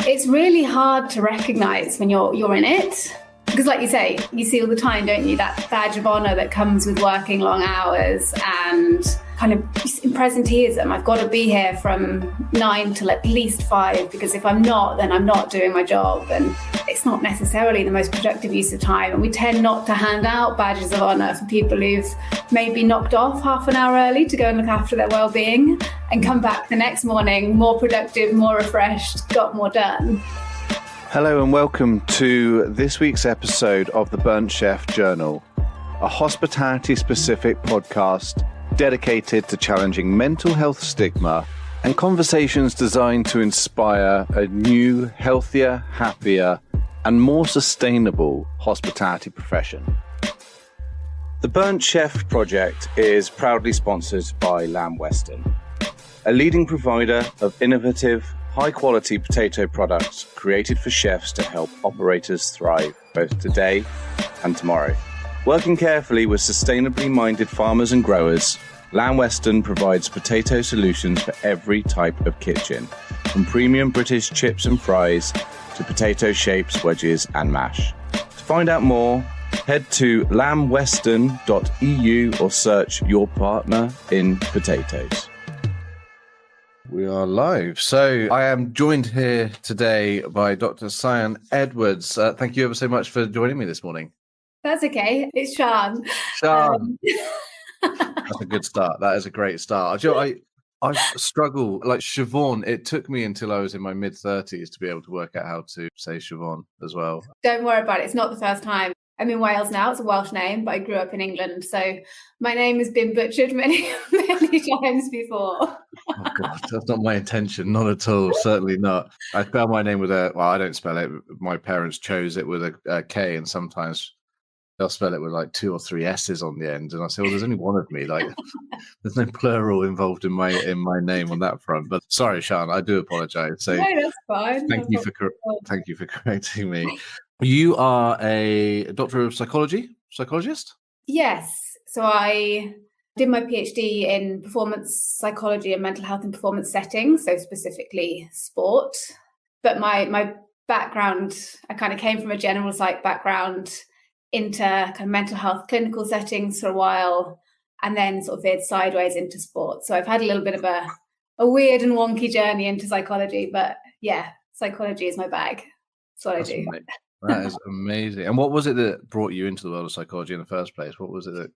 It's really hard to recognise when you're in it. Because like you say, you see all the time, don't you, that badge of honour that comes with working long hours and kind of in presenteeism. I've got to be here from 9 till at least 5, because if I'm not, then I'm not doing my job. And it's not necessarily the most productive use of time. And we tend not to hand out badges of honour for people who've maybe knocked off half an hour early to go and look after their well-being and come back the next morning more productive, more refreshed, got more done. Hello and welcome to this week's episode of the Burnt Chef Journal, a hospitality-specific podcast dedicated to challenging mental health stigma and conversations designed to inspire a new, healthier, happier, and more sustainable hospitality profession. The Burnt Chef project is proudly sponsored by Lamb Weston, a leading provider of innovative, high-quality potato products created for chefs to help operators thrive both today and tomorrow. Working carefully with sustainably minded farmers and growers, Lamb Weston provides potato solutions for every type of kitchen, from premium British chips and fries to potato shapes, wedges and mash. To find out more, head to lambweston.eu or search your partner in potatoes. We are live. So I am joined here today by Dr. Sian Edwards. Thank you ever so much for joining me this morning. That's okay. It's Sian. That's a good start. That is a great start. I struggle, like Siobhan, it took me until I was in my mid-30s to be able to work out how to say Siobhan as well. Don't worry about it. It's not the first time. I'm in Wales now. It's a Welsh name, but I grew up in England. So my name has been butchered many, many times before. Oh, God, that's not my intention. Not at all. Certainly not. I spell my name with I don't spell it. My parents chose it with a K, and sometimes they'll spell it with like 2 or 3 S's on the end. And I say, well, there's only one of me. Like, there's no plural involved in my name on that front. But sorry, Sian, I do apologise. So no, that's fine. Thank you for correcting me. You are a doctor of psychologist? Yes. So I did my PhD in performance psychology and mental health in performance settings, so specifically sport. But my background, I kind of came from a general psych background into kind of mental health clinical settings for a while, and then sort of veered sideways into sport. So I've had a little bit of a weird and wonky journey into psychology, but yeah, psychology is my bag. That's what I do. Amazing. That is amazing. And what was it that brought you into the world of psychology in the first place? What was it that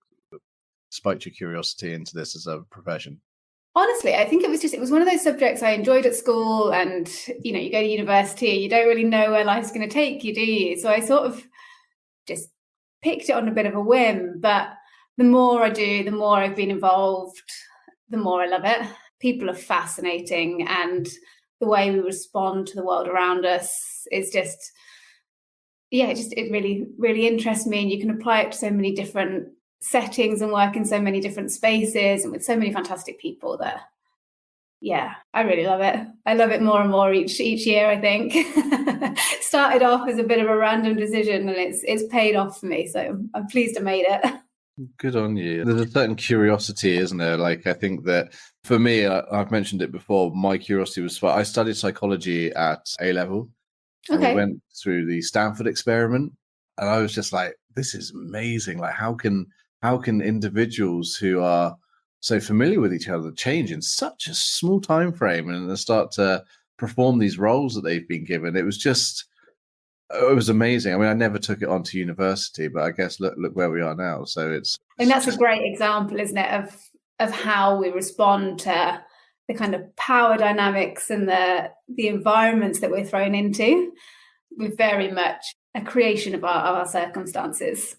spiked your curiosity into this as a profession? Honestly, I think it was one of those subjects I enjoyed at school, and you go to university, you don't really know where life's going to take you, do you? So I sort of just picked it on a bit of a whim, but the more I do, the more I've been involved, the more I love it. People are fascinating, and the way we respond to the world around us is just, it really, really interests me, and you can apply it to so many different settings and work in so many different spaces and with so many fantastic people that, I really love it. I love it more and more each year, I think. Started off as a bit of a random decision, and it's paid off for me. So I'm pleased I made it. Good on you. There's a certain curiosity, isn't there? Like, I think that for me, I've mentioned it before, my curiosity was, I studied psychology at A-level. Okay. We went through the Stanford experiment, and I was just like, this is amazing. Like, how can individuals who are so familiar with each other change in such a small time frame and then start to perform these roles that they've been given? It was amazing. I mean, I never took it on to university, but I guess look where we are now. So and that's a great example, isn't it, of how we respond to the kind of power dynamics and the environments that we're thrown into. We're very much a creation of our circumstances.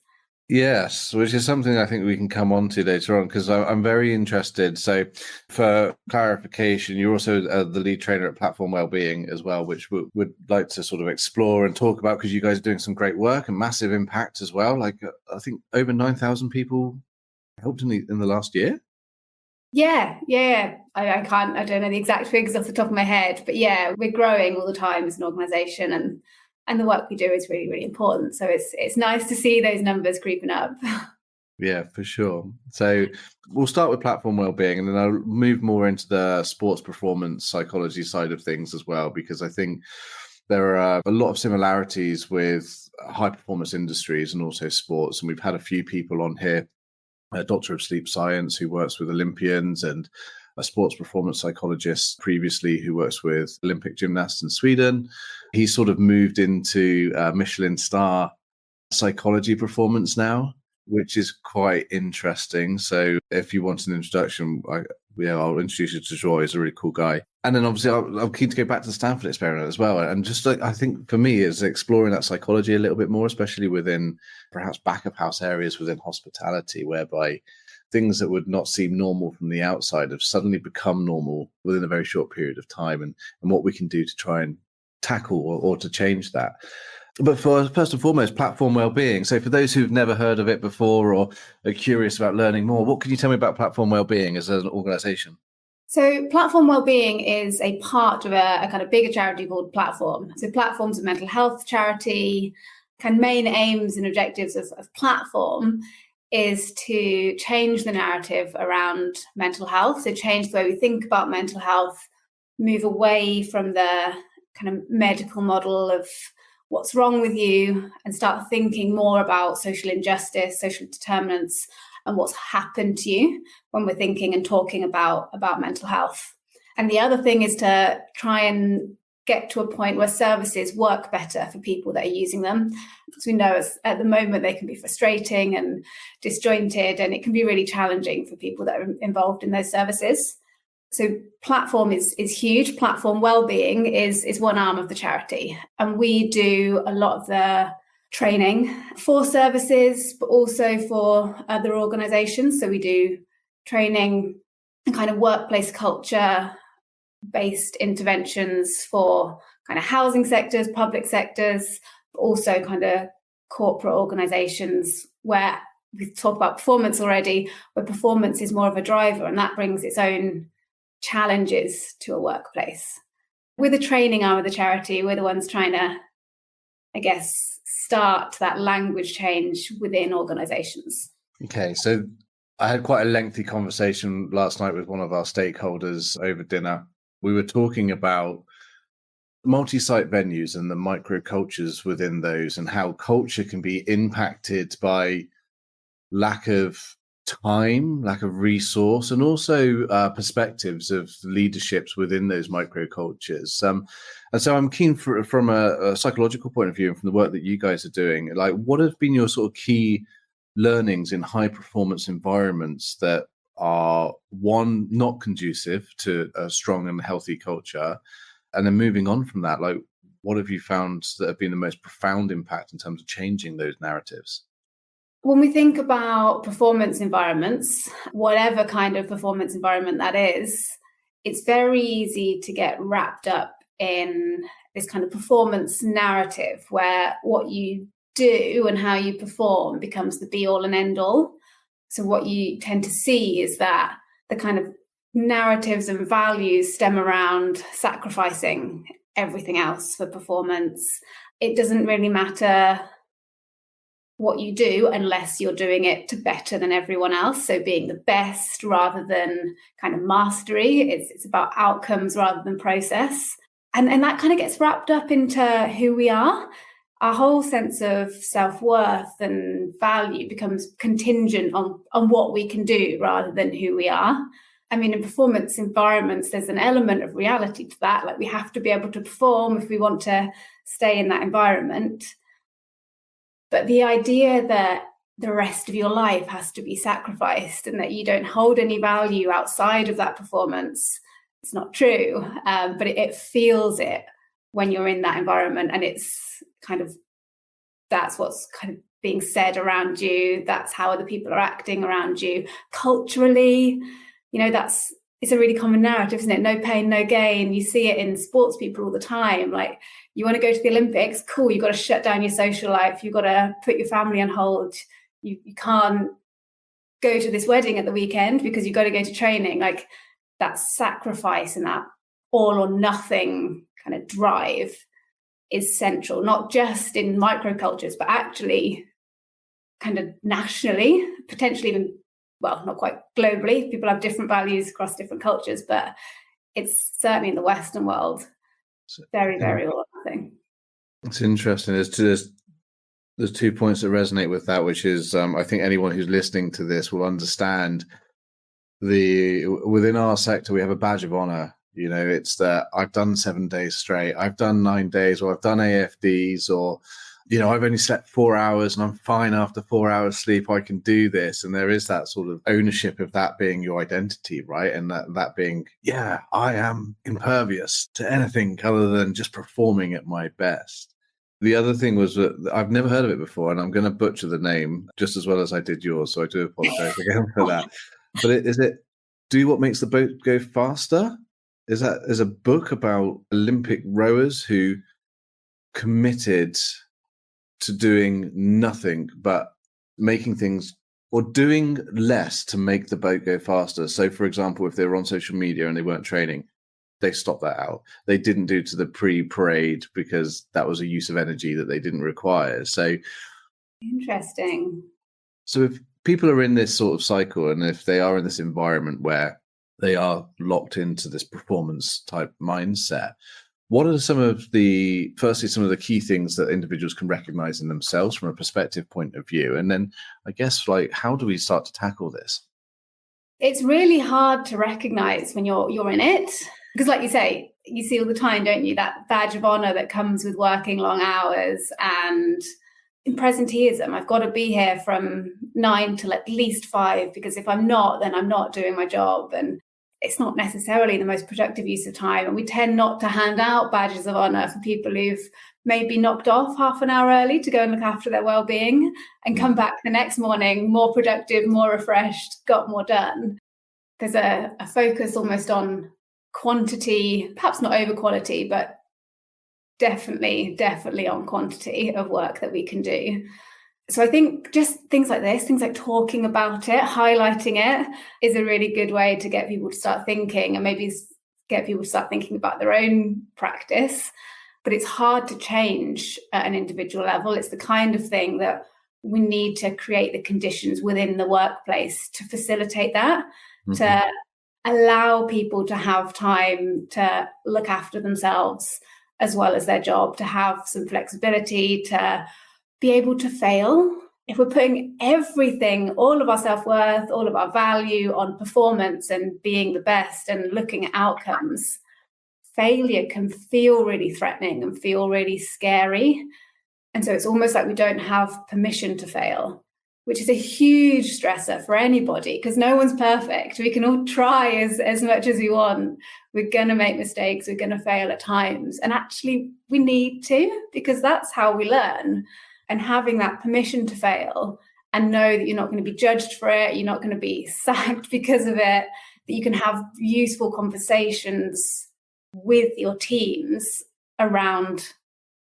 Yes, which is something I think we can come on to later on, because I'm very interested. So for clarification, you're also the lead trainer at Platfform Wellbeing as well, which would like to sort of explore and talk about, because you guys are doing some great work and massive impact as well. Like, I think over 9,000 people helped in the last year. Yeah. I don't know the exact figures off the top of my head, but we're growing all the time as an organisation, and the work we do is really, really important. So it's nice to see those numbers creeping up. Yeah, for sure. So we'll start with Platform Wellbeing, and then I'll move more into the sports performance psychology side of things as well, because I think there are a lot of similarities with high performance industries and also sports. And we've had a few people on here, a doctor of sleep science who works with Olympians, and a sports performance psychologist previously who works with Olympic gymnasts in Sweden. He sort of moved into Michelin star psychology performance now, which is quite interesting. So if you want an introduction, I'll introduce you to Joy. He's a really cool guy. And then obviously I'm keen to go back to the Stanford experiment as well. And just like, I think for me is exploring that psychology a little bit more, especially within perhaps back of house areas within hospitality, whereby things that would not seem normal from the outside have suddenly become normal within a very short period of time, and what we can do to try and tackle or to change that. But first and foremost, Platform Wellbeing. So for those who've never heard of it before or are curious about learning more, what can you tell me about Platform Wellbeing as an organisation? So Platform Wellbeing is a part of a kind of bigger charity called Platform. So Platform's a mental health charity. Kind of main aims and objectives of Platform is to change the narrative around mental health. So change the way we think about mental health, move away from the kind of medical model of what's wrong with you, and start thinking more about social injustice, social determinants, and what's happened to you when we're thinking and talking about mental health. And the other thing is to try and get to a point where services work better for people that are using them. Because we know at the moment they can be frustrating and disjointed, and it can be really challenging for people that are involved in those services. So Platform is huge. Platform Wellbeing is one arm of the charity. And we do a lot of the training for services, but also for other organisations. So we do training and kind of workplace culture based interventions for kind of housing sectors, public sectors, but also kind of corporate organisations where we talk about performance already, where performance is more of a driver, and that brings its own challenges to a workplace. With the training arm of the charity, we're the ones trying to, I guess, start that language change within organisations. Okay, so I had quite a lengthy conversation last night with one of our stakeholders over dinner. We were talking about multi-site venues and the micro-cultures within those, and how culture can be impacted by lack of time, lack of resource, and also perspectives of leaderships within those micro-cultures. And so I'm keen from a psychological point of view, and from the work that you guys are doing, like, what have been your sort of key learnings in high performance environments that are, one, not conducive to a strong and healthy culture? And then moving on from that, like, what have you found that have been the most profound impact in terms of changing those narratives? When we think about performance environments, whatever kind of performance environment that is, it's very easy to get wrapped up in this kind of performance narrative where what you do and how you perform becomes the be all and end all. So what you tend to see is that the kind of narratives and values stem around sacrificing everything else for performance. It doesn't really matter what you do unless you're doing it to better than everyone else. So being the best rather than kind of mastery. It's about outcomes rather than process. And that kind of gets wrapped up into who we are. Our whole sense of self-worth and value becomes contingent on what we can do rather than who we are. I mean, in performance environments, there's an element of reality to that. Like, we have to be able to perform if we want to stay in that environment. But the idea that the rest of your life has to be sacrificed and that you don't hold any value outside of that performance, it's not true. But it feels it when you're in that environment, and it's kind of, that's what's kind of being said around you. That's how other people are acting around you. Culturally, it's a really common narrative, isn't it? No pain, no gain. You see it in sports people all the time. Like, you want to go to the Olympics, cool, you've got to shut down your social life. You've got to put your family on hold. You can't go to this wedding at the weekend because you've got to go to training. Like, that sacrifice and that all or nothing kind of drive is central, not just in microcultures, but actually kind of nationally, potentially even, well, not quite globally. People have different values across different cultures, but it's certainly in the Western world very, very all or nothing. It's interesting. There's 2 points that resonate with that, which is I think anyone who's listening to this will understand within our sector we have a badge of honor. It's that I've done 7 days straight, I've done 9 days, or I've done AFDs, or I've only slept 4 hours and I'm fine after 4 hours sleep. I can do this. And there is that sort of ownership of that being your identity, right? And that being, yeah, I am impervious to anything other than just performing at my best. The other thing was that I've never heard of it before, and I'm going to butcher the name just as well as I did yours, so I do apologize again for that. But is it Do What Makes the Boat Go Faster? Is a book about Olympic rowers who committed to doing nothing but making things or doing less to make the boat go faster. So, for example, if they were on social media and they weren't training, they stopped that out. They didn't do to the pre-parade because that was a use of energy that they didn't require. So interesting. So if people are in this sort of cycle, and if they are in this environment where they are locked into this performance type mindset, what are some of the key things that individuals can recognize in themselves from a perspective point of view? And then I guess, how do we start to tackle this? It's really hard to recognize when you're in it, because like you say, you see all the time, don't you, that badge of honor that comes with working long hours and in presenteeism. I've got to be here from 9 till at least 5, because if I'm not, then I'm not doing my job. And it's not necessarily the most productive use of time. And we tend not to hand out badges of honor for people who've maybe knocked off half an hour early to go and look after their well-being and come back the next morning more productive, more refreshed, got more done. There's a focus almost on quantity, perhaps not over quality, but definitely on quantity of work that we can do. So I think just things like this, things like talking about it, highlighting it, is a really good way to get people to start thinking, and maybe get people to start thinking about their own practice. But it's hard to change at an individual level. It's the kind of thing that we need to create the conditions within the workplace to facilitate that, to allow people to have time to look after themselves as well as their job, to have some flexibility, to be able to fail. If we're putting everything, all of our self-worth, all of our value on performance and being the best and looking at outcomes, failure can feel really threatening and feel really scary. And so it's almost like we don't have permission to fail, which is a huge stressor for anybody, because no one's perfect. We can all try as much as we want. We're going to make mistakes. We're going to fail at times. And actually, we need to, because that's how we learn. And having that permission to fail and know that you're not going to be judged for it, you're not going to be sacked because of it, that you can have useful conversations with your teams around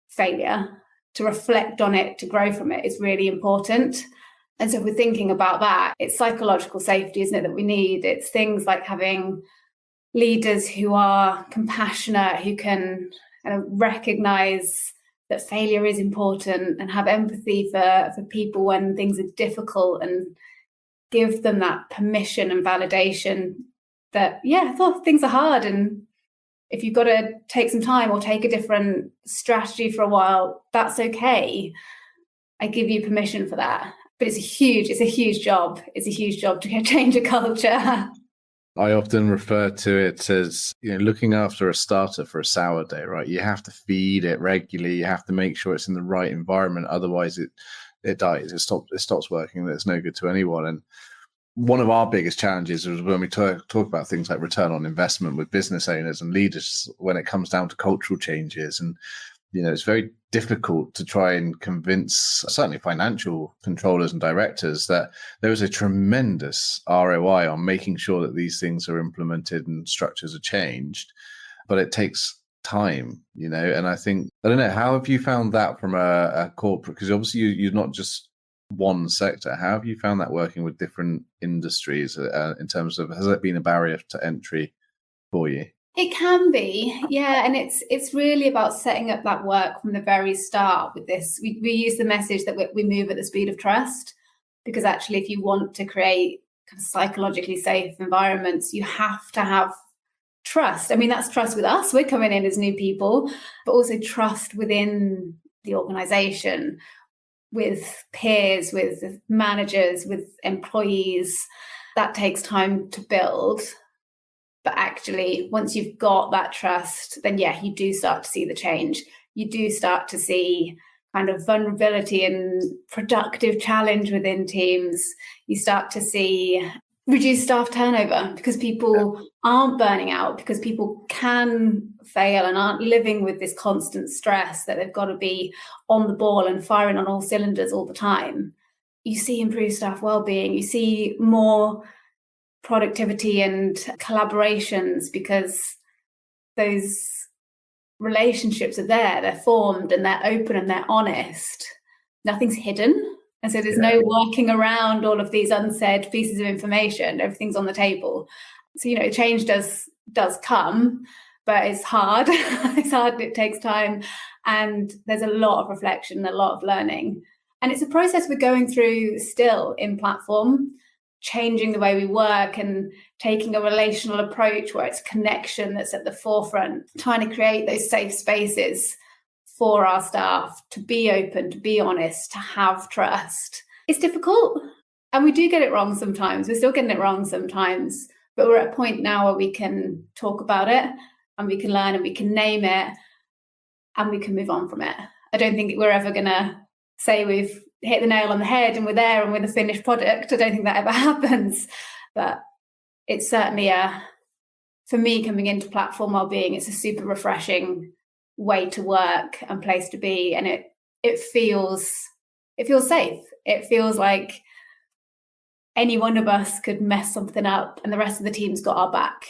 failure, to reflect on it, to grow from it, is really important. And so if we're thinking about that, it's psychological safety, isn't it, that we need? It's things like having leaders who are compassionate, who can kind of recognize that failure is important and have empathy for people when things are difficult, and give them that permission and validation that, things are hard. And if you've got to take some time or take a different strategy for a while, that's okay. I give you permission for that. But it's a huge job. It's a huge job to change a culture. I often refer to it as, looking after a starter for a sourdough, right? You have to feed it regularly. You have to make sure it's in the right environment. Otherwise it dies. It stops working. That's no good to anyone. And one of our biggest challenges is when we talk about things like return on investment with business owners and leaders, when it comes down to cultural changes. And it's very difficult to try and convince certainly financial controllers and directors that there is a tremendous ROI on making sure that these things are implemented and structures are changed. But it takes time, and I think, I don't know, how have you found that from a corporate, because obviously you're not just one sector. How have you found that working with different industries in terms of, has it been a barrier to entry for you? It can be, yeah. And it's really about setting up that work from the very start with this. We use the message that we move at the speed of trust, because actually, if you want to create kind of psychologically safe environments, you have to have trust. I mean, that's trust with us. We're coming in as new people, but also trust within the organisation, with peers, with managers, with employees. That takes time to build. But actually, once you've got that trust, then you do start to see the change. You do start to see kind of vulnerability and productive challenge within teams. You start to see reduced staff turnover because people aren't burning out, because people can fail and aren't living with this constant stress that they've got to be on the ball and firing on all cylinders all the time. You see improved staff wellbeing. You see more productivity and collaborations because those relationships are there, they're formed and they're open and they're honest. Nothing's hidden. And so there's no working around all of these unsaid pieces of information. Everything's on the table. So, change does come, but it's hard. It's hard and it takes time. And there's a lot of reflection, a lot of learning. And it's a process we're going through still in Platform, changing the way we work and taking a relational approach where it's connection that's at the forefront, trying to create those safe spaces for our staff to be open, to be honest, to have trust. It's difficult and we do get it wrong sometimes. We're still getting it wrong sometimes, but we're at a point now where we can talk about it and we can learn and we can name it and we can move on from it. I don't think we're ever going to say we've hit the nail on the head and we're there and we're the finished product. I don't think that ever happens, but it's certainly for me coming into Platform Wellbeing, it's a super refreshing way to work and place to be, and it feels safe. It feels like any one of us could mess something up and the rest of the team's got our back.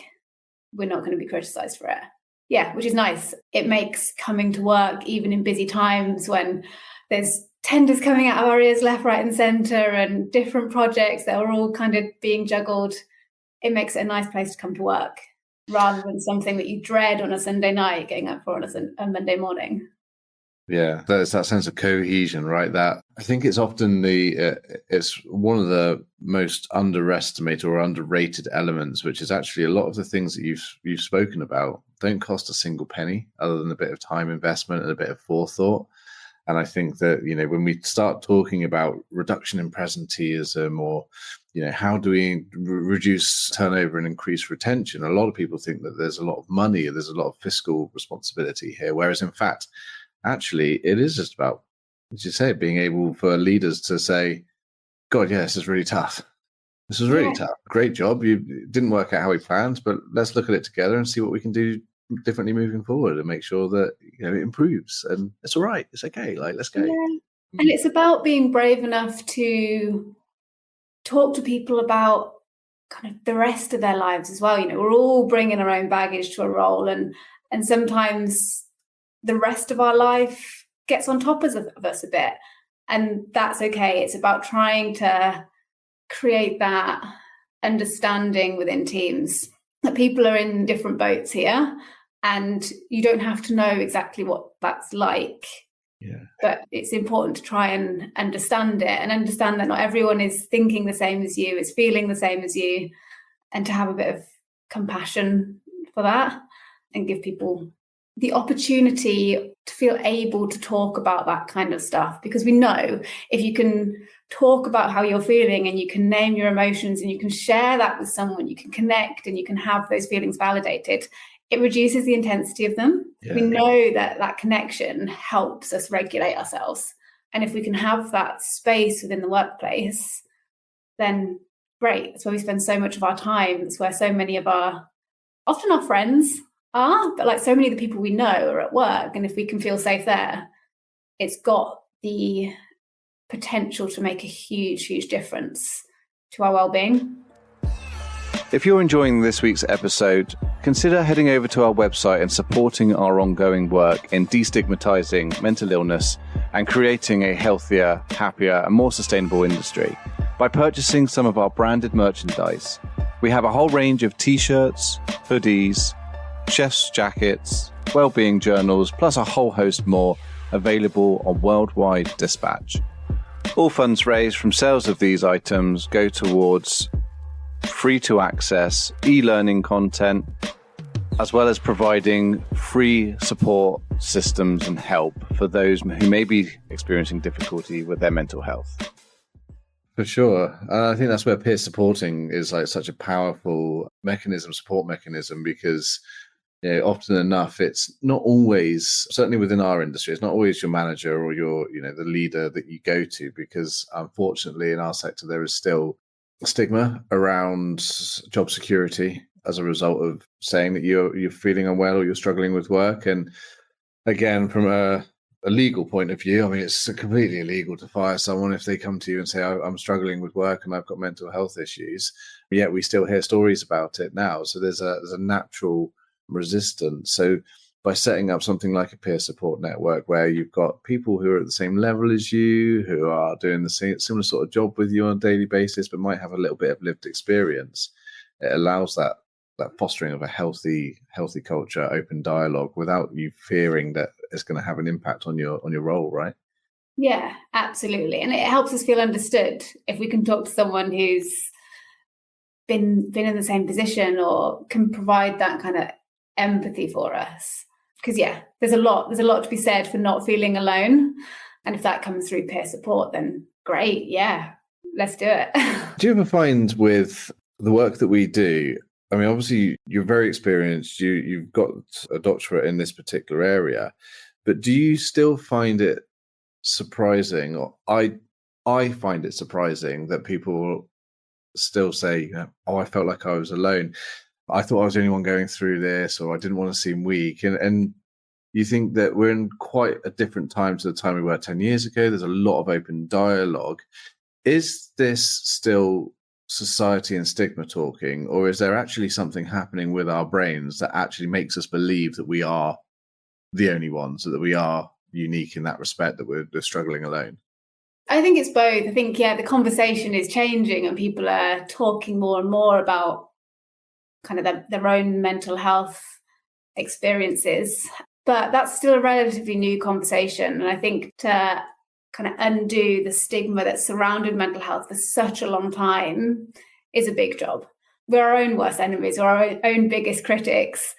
We're not going to be criticised for it. Which is nice. It makes coming to work, even in busy times when there's tenders coming out of our ears left, right and centre and different projects that are all kind of being juggled, it makes it a nice place to come to work, rather than something that you dread on a Sunday night getting up for on a Monday morning. Yeah, there's that sense of cohesion, right? That I think it's often it's one of the most underestimated or underrated elements, which is actually a lot of the things that you've spoken about don't cost a single penny other than a bit of time investment and a bit of forethought. And I think that, when we start talking about reduction in presenteeism or, how do we reduce turnover and increase retention? A lot of people think that there's a lot of money, there's a lot of fiscal responsibility here. Whereas in fact, actually, it is just about, as you say, being able for leaders to say, God, this is really tough. This is really tough. Great job. You didn't work out how we planned, but let's look at it together and see what we can do differently moving forward and make sure that it improves. And it's all right. It's okay. Let's go. And it's about being brave enough to talk to people about kind of the rest of their lives as well. We're all bringing our own baggage to a role, and sometimes the rest of our life gets on top of us a bit, and that's okay. It's about trying to create that understanding within teams that people are in different boats here and you don't have to know exactly what that's like. But it's important to try and understand it and understand that not everyone is thinking the same as you, is feeling the same as you, and to have a bit of compassion for that and give people the opportunity to feel able to talk about that kind of stuff. Because we know if you can talk about how you're feeling and you can name your emotions and you can share that with someone, you can connect and you can have those feelings validated, it reduces the intensity of them. We know that connection helps us regulate ourselves. And if we can have that space within the workplace, then great. That's where we spend so much of our time. It's where so many of often our friends are, but so many of the people we know are at work. And if we can feel safe there, it's got the potential to make a huge, huge difference to our well-being. If you're enjoying this week's episode, consider heading over to our website and supporting our ongoing work in destigmatizing mental illness and creating a healthier, happier, and more sustainable industry by purchasing some of our branded merchandise. We have a whole range of t-shirts, hoodies, chef's jackets, wellbeing journals, plus a whole host more available on worldwide dispatch. All funds raised from sales of these items go towards free to access e-learning content, as well as providing free support systems and help for those who may be experiencing difficulty with their mental health. For sure. I think that's where peer supporting is like such a powerful mechanism, support mechanism, because often enough, it's not always, certainly within our industry, it's not always your manager or your, the leader that you go to, because unfortunately in our sector, there is still stigma around job security as a result of saying that you're feeling unwell or you're struggling with work. And again, from a legal point of view, I mean, it's completely illegal to fire someone if they come to you and say, I'm struggling with work and I've got mental health issues. Yet we still hear stories about it now. So there's a natural resistance. So by setting up something like a peer support network where you've got people who are at the same level as you, who are doing the same similar sort of job with you on a daily basis, but might have a little bit of lived experience, it allows that fostering of a healthy culture, open dialogue, without you fearing that it's going to have an impact on your role, right? Yeah, absolutely. And it helps us feel understood if we can talk to someone who's been in the same position or can provide that kind of empathy for us. Because there's a lot to be said for not feeling alone. And if that comes through peer support, then great. Yeah, let's do it. Do you ever find with the work that we do, I mean, obviously you're very experienced, you've got a doctorate in this particular area, but do you still find it surprising, or I find it surprising that people still say, I felt like I was alone. I thought I was the only one going through this, or I didn't want to seem weak. And you think that we're in quite a different time to the time we were 10 years ago. There's a lot of open dialogue. Is this still society and stigma talking, or is there actually something happening with our brains that actually makes us believe that we are the only ones, that we are unique in that respect, that we're struggling alone? I think it's both. I think, the conversation is changing and people are talking more and more about kind of their own mental health experiences. But that's still a relatively new conversation. And I think to kind of undo the stigma that's surrounded mental health for such a long time is a big job. We're our own worst enemies, or our own biggest critics.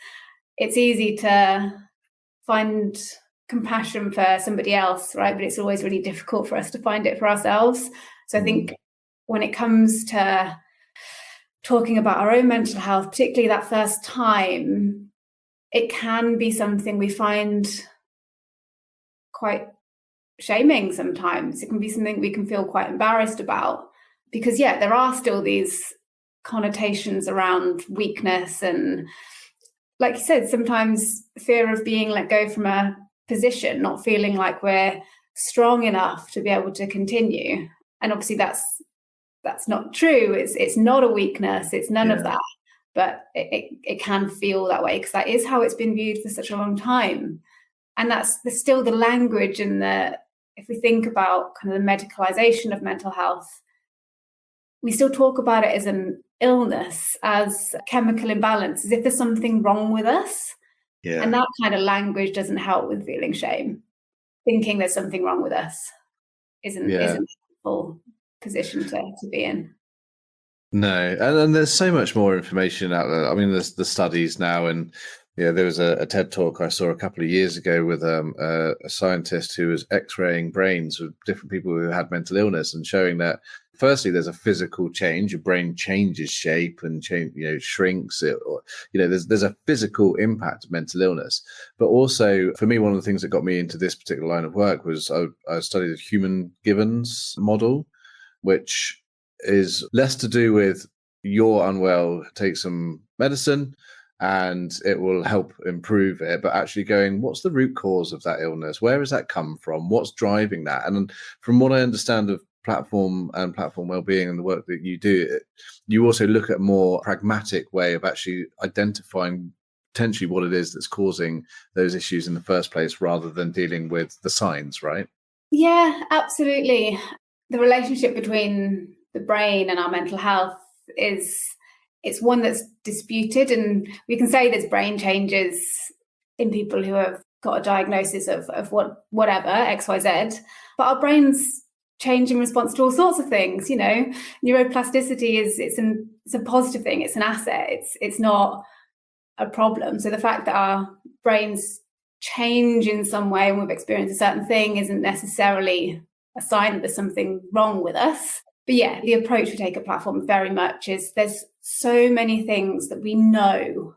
It's easy to find compassion for somebody else, right? But it's always really difficult for us to find it for ourselves. So I think when it comes to talking about our own mental health, particularly that first time, it can be something we find quite shaming sometimes. It can be something we can feel quite embarrassed about, because there are still these connotations around weakness and, like you said, sometimes fear of being let go from a position, not feeling like we're strong enough to be able to continue. And obviously that's not true. It's not a weakness. It's none of that. But it can feel that way because that is how it's been viewed for such a long time. And that's still the language and if we think about kind of the medicalization of mental health, we still talk about it as an illness, as a chemical imbalance, as if there's something wrong with us. Yeah. And that kind of language doesn't help with feeling shame. Thinking there's something wrong with us isn't a helpful position to be in. No, and there's so much more information out there. I mean, there's the studies now, and there was a TED talk I saw a couple of years ago with a scientist who was X-raying brains of different people who had mental illness and showing that, firstly, there's a physical change. Your brain changes shape and shrinks. There's a physical impact of mental illness. But also, for me, one of the things that got me into this particular line of work was I studied the human Givens model, which is less to do with you're unwell, take some medicine and it will help improve it, but actually going, what's the root cause of that illness? Where has that come from? What's driving that? And from what I understand of Platform and Platform Wellbeing and the work that you do, you also look at a more pragmatic way of actually identifying potentially what it is that's causing those issues in the first place, rather than dealing with the signs, right? Yeah, absolutely. The relationship between the brain and our mental health it's one that's disputed, and we can say there's brain changes in people who have got a diagnosis of whatever, XYZ, but our brains change in response to all sorts of things. Neuroplasticity it's a positive thing, it's an asset, it's not a problem. So the fact that our brains change in some way and we've experienced a certain thing isn't necessarily a sign that there's something wrong with us. But yeah, the approach we take at Platform very much is there's so many things that we know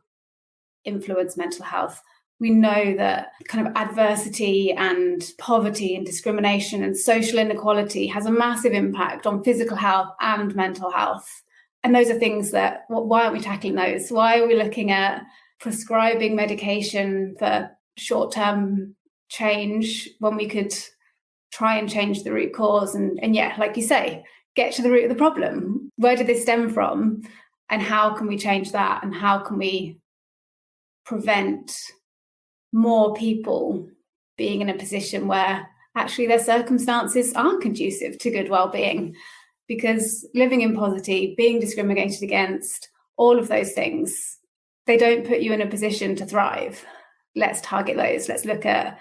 influence mental health. We know that kind of adversity and poverty and discrimination and social inequality has a massive impact on physical health and mental health. And those are things that, why aren't we tackling those? Why are we looking at prescribing medication for short-term change when we could try and change the root cause? And yeah, like you say, get to the root of the problem. Where did this stem from? And how can we change that? And how can we prevent more people being in a position where actually their circumstances aren't conducive to good well-being? Because living in poverty, being discriminated against, all of those things, they don't put you in a position to thrive. Let's target those. Let's look at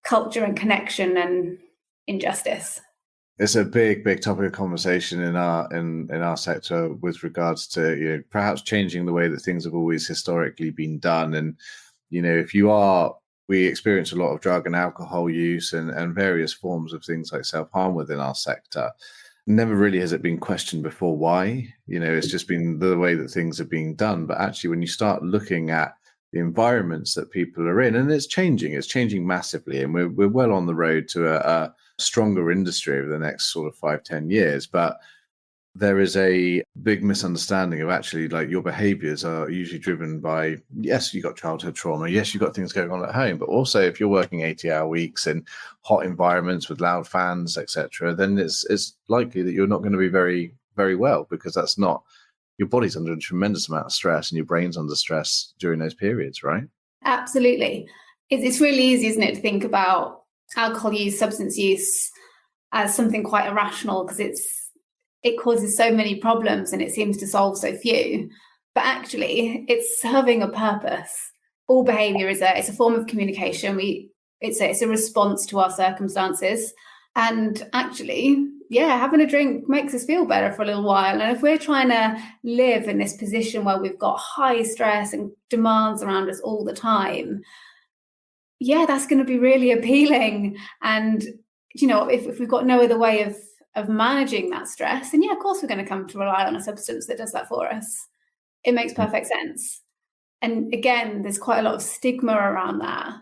culture and connection and injustice. It's a big topic of conversation in our sector with regards to perhaps changing the way that things have always historically been done. And we experience a lot of drug and alcohol use and various forms of things like self-harm within our sector. Never really has it been questioned before why. It's just been the way that things are being done. But actually, when you start looking at the environments that people are in, and it's changing massively, and we're well on the road to a stronger industry over the next sort of 5-10 years. But there is a big misunderstanding of actually, like, your behaviors are usually driven by, yes, you've got childhood trauma, yes, you've got things going on at home, but also if you're working 80-hour weeks in hot environments with loud fans, etc., then it's likely that you're not going to be very, very well, because that's not, your body's under a tremendous amount of stress and your brain's under stress during those periods, right? Absolutely. It's really easy, isn't it, to think about alcohol use, substance use as something quite irrational because it causes so many problems and it seems to solve so few. But actually, it's serving a purpose. All behaviour is it's a form of communication. It's a response to our circumstances. And actually, yeah, having a drink makes us feel better for a little while. And if we're trying to live in this position where we've got high stress and demands around us all the time, yeah, that's going to be really appealing. And, if we've got no other way of managing that stress, then yeah, of course we're going to come to rely on a substance that does that for us. It makes perfect sense. And again, there's quite a lot of stigma around that.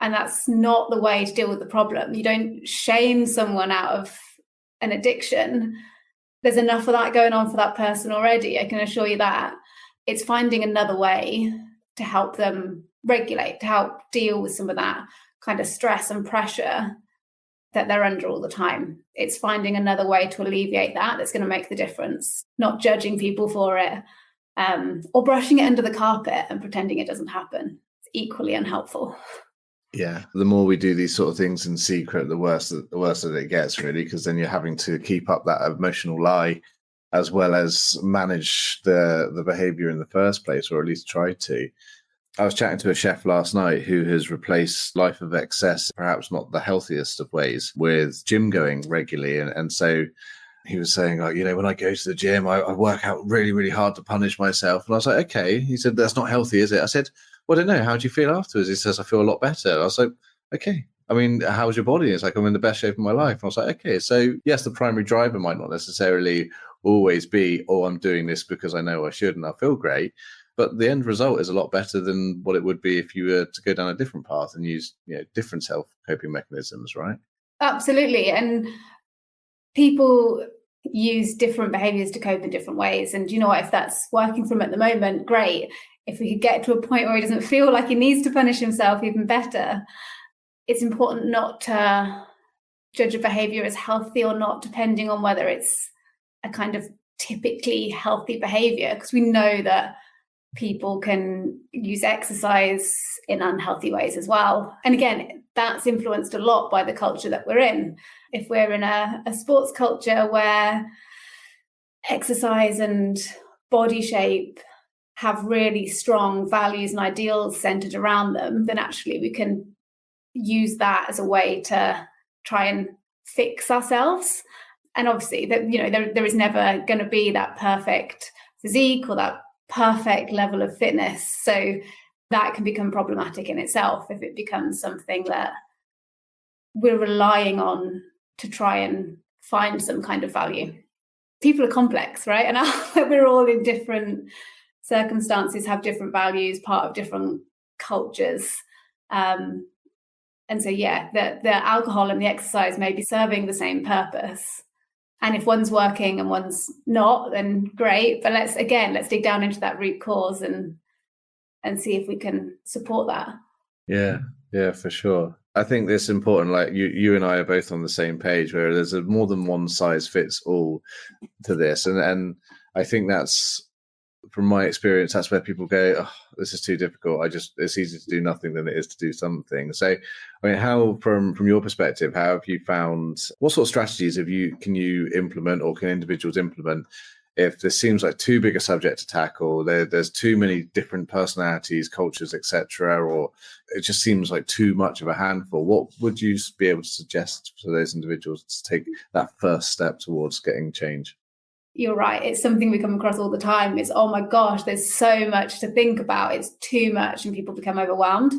And that's not the way to deal with the problem. You don't shame someone out of an addiction. There's enough of that going on for that person already, I can assure you that. It's finding another way to help them regulate, to help deal with some of that kind of stress and pressure that they're under all the time. It's finding another way to alleviate that that's going to make the difference, not judging people for it or brushing it under the carpet and pretending it doesn't happen. It's equally unhelpful. Yeah, the more we do these sort of things in secret, the worse that it gets, really, because then you're having to keep up that emotional lie as well as manage the behavior in the first place, or at least try to. I was chatting to a chef last night who has replaced life of excess, perhaps not the healthiest of ways, with gym going regularly. And so he was saying, like, when I go to the gym, I work out really, really hard to punish myself. And I was like, okay. He said, that's not healthy, is it? I said, well, I don't know. How do you feel afterwards? He says, I feel a lot better. And I was like, okay. I mean, how's your body? It's like, I'm in the best shape of my life. And I was like, okay. So yes, the primary driver might not necessarily always be, oh, I'm doing this because I know I should and I feel great. But the end result is a lot better than what it would be if you were to go down a different path and use different self-coping mechanisms, right? Absolutely. And people use different behaviours to cope in different ways. And if that's working for him at the moment, great. If we could get to a point where he doesn't feel like he needs to punish himself, even better. It's important not to judge a behaviour as healthy or not, depending on whether it's a kind of typically healthy behaviour, because we know that people can use exercise in unhealthy ways as well. And again, that's influenced a lot by the culture that we're in. If we're in a sports culture where exercise and body shape have really strong values and ideals centered around them, then actually we can use that as a way to try and fix ourselves. And obviously that there is never going to be that perfect physique or that perfect level of fitness. So that can become problematic in itself if it becomes something that we're relying on to try and find some kind of value. People are complex, right? And we're all in different circumstances, have different values, part of different cultures. And so, yeah, the alcohol and the exercise may be serving the same purpose. And if one's working and one's not, then great. But let's dig down into that root cause and see if we can support that. Yeah, for sure. I think it's important, like you and I are both on the same page, where there's a more than one size fits all to this. And I think that's, from my experience, that's where people go, oh, this is too difficult. It's easier to do nothing than it is to do something. So, I mean, how, from your perspective, how have you found, what sort of strategies can you implement, or can individuals implement, if this seems like too big a subject to tackle, there's too many different personalities, cultures, etc., or it just seems like too much of a handful? What would you be able to suggest for those individuals to take that first step towards getting change? You're right. It's something we come across all the time. It's, oh my gosh, there's so much to think about. It's too much, and people become overwhelmed.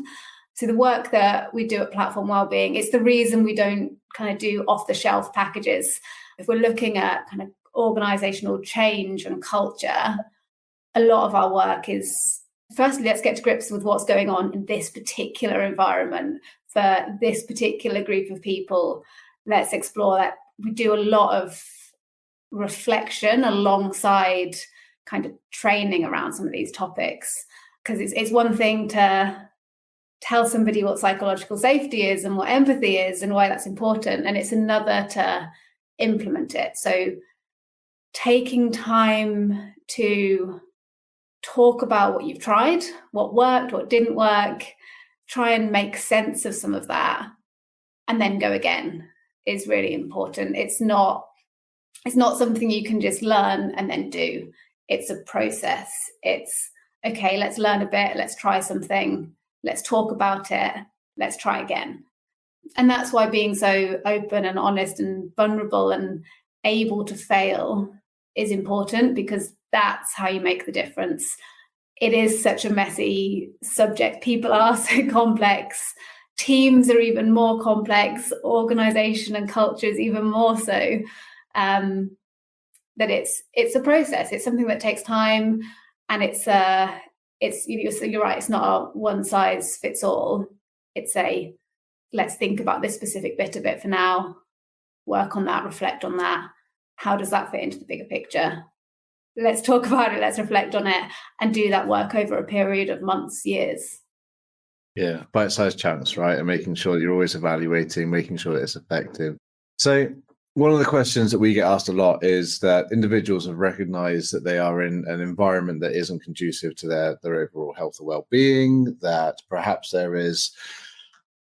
So the work that we do at Platfform Wellbeing, it's the reason we don't kind of do off-the-shelf packages. If we're looking at kind of organisational change and culture, a lot of our work is, firstly, let's get to grips with what's going on in this particular environment for this particular group of people. Let's explore that. We do a lot of reflection alongside kind of training around some of these topics, because it's one thing to tell somebody what psychological safety is and what empathy is and why that's important, and it's another to implement it. So taking time to talk about what you've tried, what worked, what didn't work, try and make sense of some of that, and then go again is really important. It's not something you can just learn and then do. It's a process. It's, okay, let's learn a bit, let's try something, let's talk about it, let's try again. And that's why being so open and honest and vulnerable and able to fail is important, because that's how you make the difference. It is such a messy subject. People are so complex. Teams are even more complex. Organisation and culture is even more so. That it's a process. It's something that takes time, and you're right. It's not a one size fits all. It's let's think about this specific bit of it for now. Work on that. Reflect on that. How does that fit into the bigger picture? Let's talk about it. Let's reflect on it, and do that work over a period of months, years. Yeah, bite-sized chunks, right? And making sure that you're always evaluating, making sure that it's effective. So one of the questions that we get asked a lot is that individuals have recognized that they are in an environment that isn't conducive to their overall health or well-being, that perhaps there is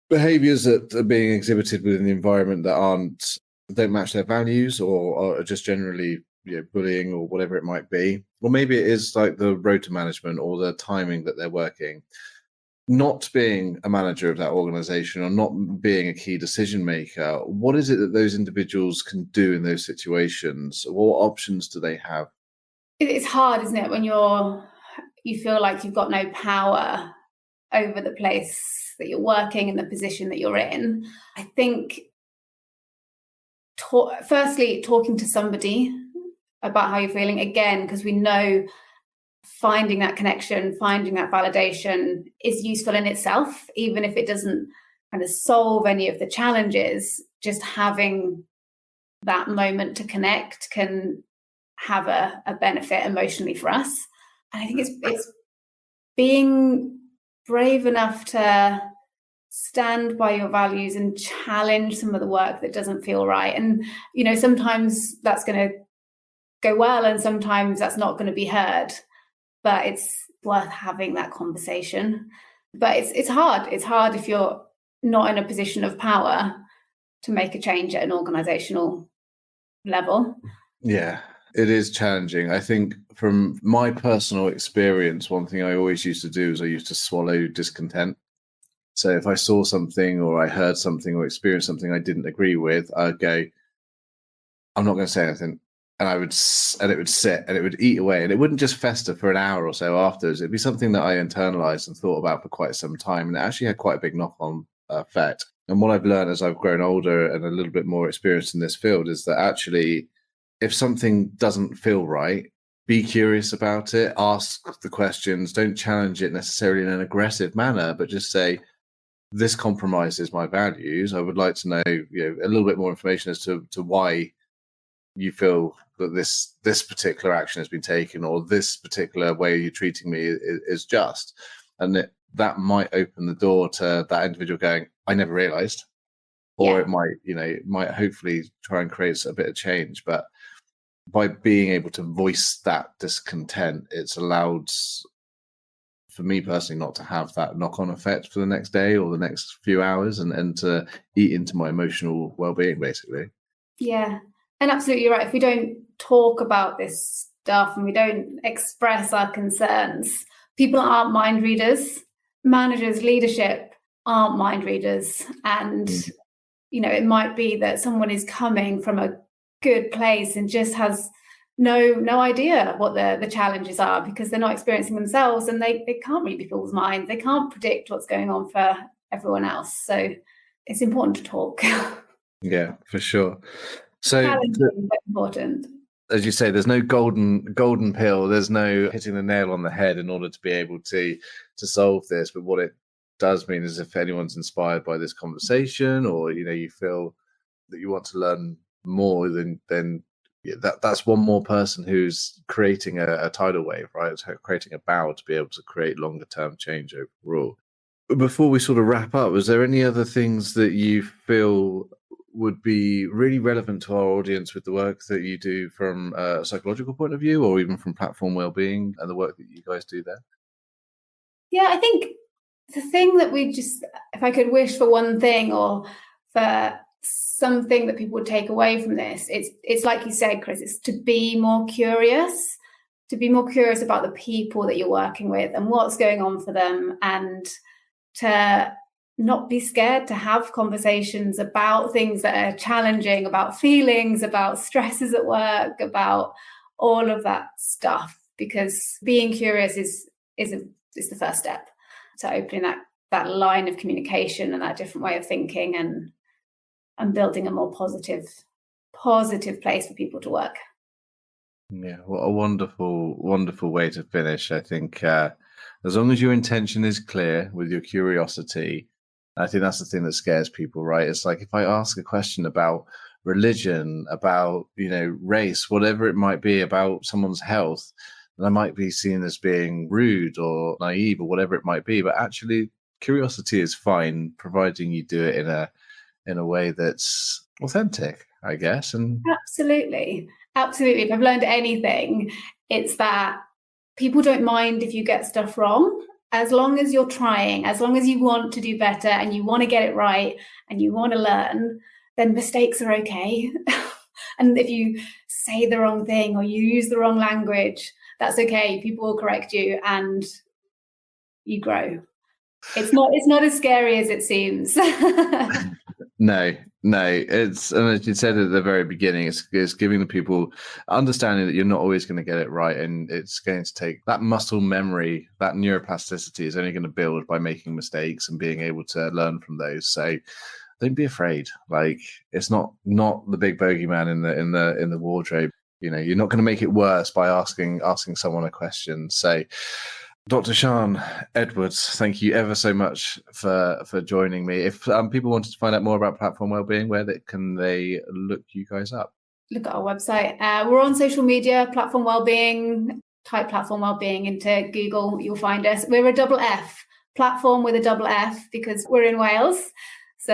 behaviors that are being exhibited within the environment that don't match their values, or are just generally bullying or whatever it might be. Or maybe it is like the rota management or the timing that they're working. Not being a manager of that organization, or not being a key decision maker, what is it that those individuals can do in those situations? What options do they have? It's hard, isn't it, when you feel like you've got no power over the place that you're working and the position that you're in. I think firstly, talking to somebody about how you're feeling, again, because we know finding that connection, finding that validation is useful in itself, even if it doesn't kind of solve any of the challenges. Just having that moment to connect can have a benefit emotionally for us. And I think it's being brave enough to stand by your values and challenge some of the work that doesn't feel right. And, sometimes that's going to go well, and sometimes that's not going to be heard. But it's worth having that conversation. But it's hard. It's hard if you're not in a position of power to make a change at an organisational level. Yeah, it is challenging. I think from my personal experience, one thing I always used to do is I used to swallow discontent. So if I saw something or I heard something or experienced something I didn't agree with, I'd go, I'm not going to say anything. and it would sit and it would eat away, and it wouldn't just fester for an hour or so afterwards. It'd be something that I internalized and thought about for quite some time, and it actually had quite a big knock-on effect. And what I've learned as I've grown older and a little bit more experienced in this field is that actually, if something doesn't feel right, be curious about it, ask the questions, don't challenge it necessarily in an aggressive manner, but just say, this compromises my values. I would like to know, a little bit more information as to why you feel that this particular action has been taken, or this particular way you're treating me is just. And that might open the door to that individual going, I never realized. Or it might hopefully try and create a bit of change. But by being able to voice that discontent, it's allowed for me personally not to have that knock-on effect for the next day or the next few hours, and to eat into my emotional well-being, basically. Yeah, and absolutely you're right. If we don't talk about this stuff and we don't express our concerns, people aren't mind readers. Managers, leadership aren't mind readers. And, it might be that someone is coming from a good place and just has no idea what the challenges are, because they're not experiencing themselves, and they can't read people's minds. They can't predict what's going on for everyone else. So it's important to talk. Yeah, for sure. So challenging, but important. As you say, there's no golden pill. There's no hitting the nail on the head in order to be able to solve this. But what it does mean is, if anyone's inspired by this conversation, or you feel that you want to learn more, then that's one more person who's creating a tidal wave, right? It's creating a bow to be able to create longer term change overall. Before we sort of wrap up, is there any other things that you feel would be really relevant to our audience with the work that you do from a psychological point of view, or even from Platform Wellbeing and the work that you guys do there? Yeah, I think the thing that if I could wish for one thing, or for something that people would take away from this, it's like you said, Kris, it's to be more curious about the people that you're working with and what's going on for them, and to not be scared to have conversations about things that are challenging, about feelings, about stresses at work, about all of that stuff, because being curious is the first step to opening that line of communication and that different way of thinking, and building a more positive place for people to work. Yeah, what a wonderful way to finish. I think as long as your intention is clear with your curiosity, I think that's the thing that scares people, right? It's like, if I ask a question about religion, about race, whatever it might be, about someone's health, then I might be seen as being rude or naive or whatever it might be. But actually, curiosity is fine, providing you do it in a way that's authentic, I guess. And absolutely. If I've learned anything, it's that people don't mind if you get stuff wrong, as long as you're trying, as long as you want to do better and you want to get it right and you want to learn, then mistakes are okay. And if you say the wrong thing or you use the wrong language, that's okay. People will correct you and you grow. It's not as scary as it seems. No. It's, and as you said at the very beginning, it's giving the people understanding that you're not always going to get it right, and it's going to take that muscle memory, that neuroplasticity is only going to build by making mistakes and being able to learn from those. So don't be afraid. Like, it's not the big bogeyman in the wardrobe. You're not going to make it worse by asking someone a question. So, Dr. Sian Edwards, thank you ever so much for joining me. If people wanted to find out more about Platform Wellbeing, where can they look you guys up? Look at our website. We're on social media, Platform Wellbeing. Type Platform Wellbeing into Google, you'll find us. We're a double F, platform with a double F, because we're in Wales. So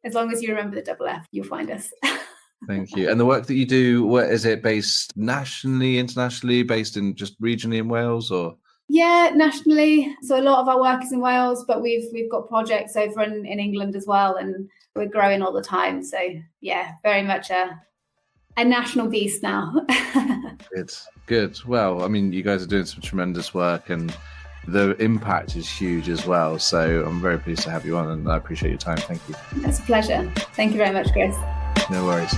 as long as you remember the double F, you'll find us. Thank you. And the work that you do, where is it based nationally, internationally, based in just regionally in Wales, or? Yeah, nationally. So a lot of our work is in Wales, but we've got projects over in England as well, and we're growing all the time. So yeah, very much a national beast now. Good. Well, I mean, you guys are doing some tremendous work, and the impact is huge as well. So I'm very pleased to have you on, and I appreciate your time. Thank you. It's a pleasure. Thank you very much, Kris. No worries.